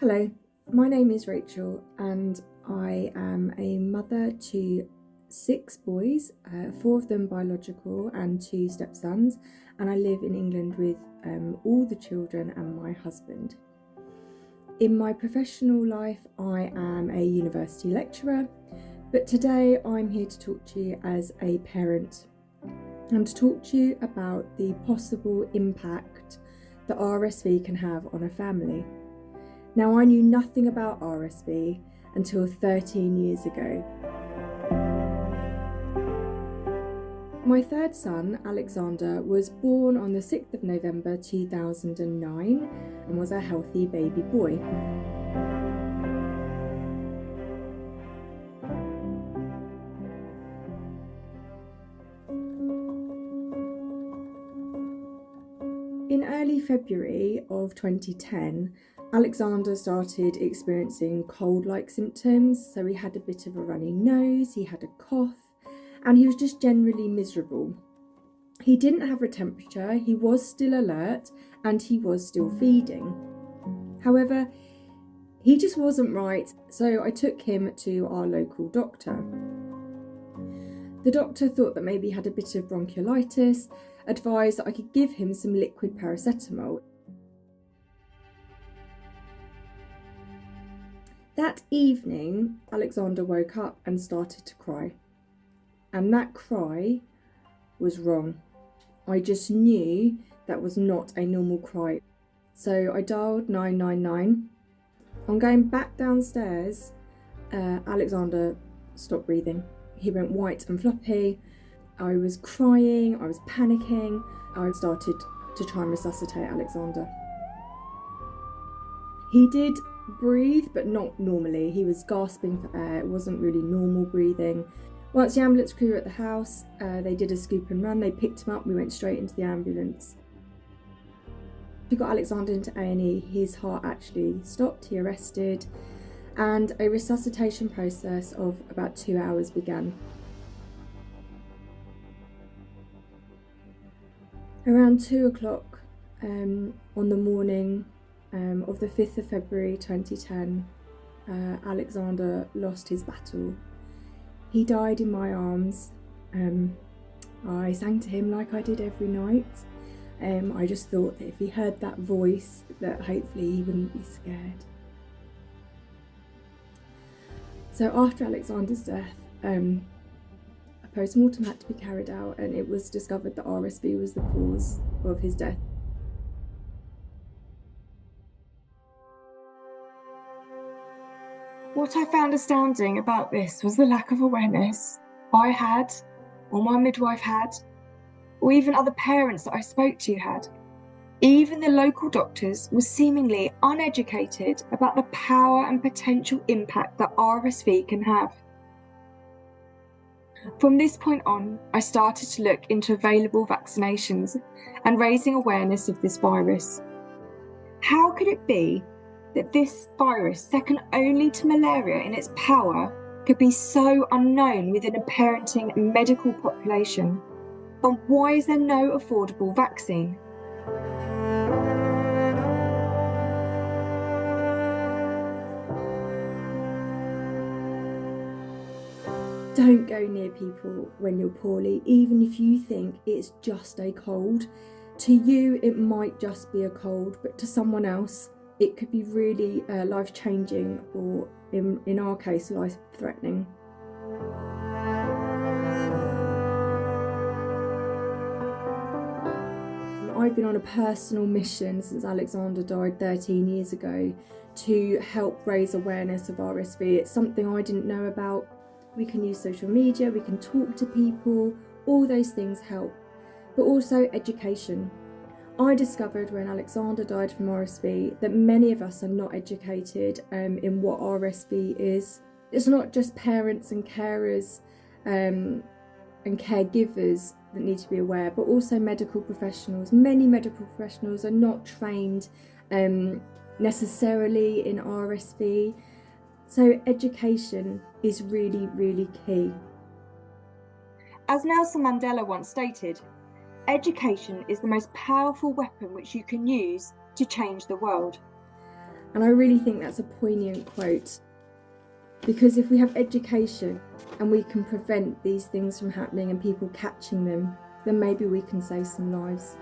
Hello, my name is Rachael and I am a mother to 6 boys, 4 of them biological and 2 stepsons, and I live in England with all the children and my husband. In my professional life, I am a university lecturer, but today I'm here to talk to you as a parent and to talk to you about the possible impact that RSV can have on a family. Now, I knew nothing about RSV until 13 years ago. My third son, Alexander, was born on the 6th of November 2009 and was a healthy baby boy. In early February of 2010, Alexander started experiencing cold-like symptoms, so he had a bit of a runny nose, he had a cough, and he was just generally miserable. He didn't have a temperature, he was still alert, and he was still feeding. However, he just wasn't right, so I took him to our local doctor. The doctor thought that maybe he had a bit of bronchiolitis, advised that I could give him some liquid paracetamol. That evening, Alexander woke up and started to cry. And that cry was wrong. I just knew that was not a normal cry. So I dialed 999. On going back downstairs, Alexander stopped breathing. He went white and floppy. I was crying, I was panicking. I started to try and resuscitate Alexander. He did breathe, but not normally. He was gasping for air. It wasn't really normal breathing. Once the ambulance crew were at the house, they did a scoop and run. They picked him up. We went straight into the ambulance. We got Alexander into A&E. His heart actually stopped. He arrested, and a resuscitation process of about 2 hours began. Around 2 o'clock on the morning of the 5th of February 2010, Alexander lost his battle. He died in my arms. I sang to him like I did every night. I just thought that if he heard that voice, that hopefully he wouldn't be scared. So after Alexander's death, a post-mortem had to be carried out, and it was discovered that RSV was the cause of his death. What I found astounding about this was the lack of awareness I had, or my midwife had, or even other parents that I spoke to had. Even the local doctors were seemingly uneducated about the power and potential impact that RSV can have. From this point on, I started to look into available vaccinations and raising awareness of this virus. How could it be that this virus, second only to malaria in its power, could be so unknown within a parenting and medical population? And why is there no affordable vaccine? Don't go near people when you're poorly, even if you think it's just a cold. To you, it might just be a cold, but to someone else, it could be really life-changing, or in our case, life-threatening. I've been on a personal mission since Alexander died 13 years ago to help raise awareness of RSV. It's something I didn't know about. We can use social media, we can talk to people, all those things help. But also education. I discovered when Alexander died from RSV that many of us are not educated in what RSV is. It's not just parents and carers and caregivers that need to be aware, but also medical professionals. Many medical professionals are not trained necessarily in RSV. So education is really, really key. As Nelson Mandela once stated, education is the most powerful weapon which you can use to change the world. And I really think that's a poignant quote, because if we have education and we can prevent these things from happening and people catching them, then maybe we can save some lives.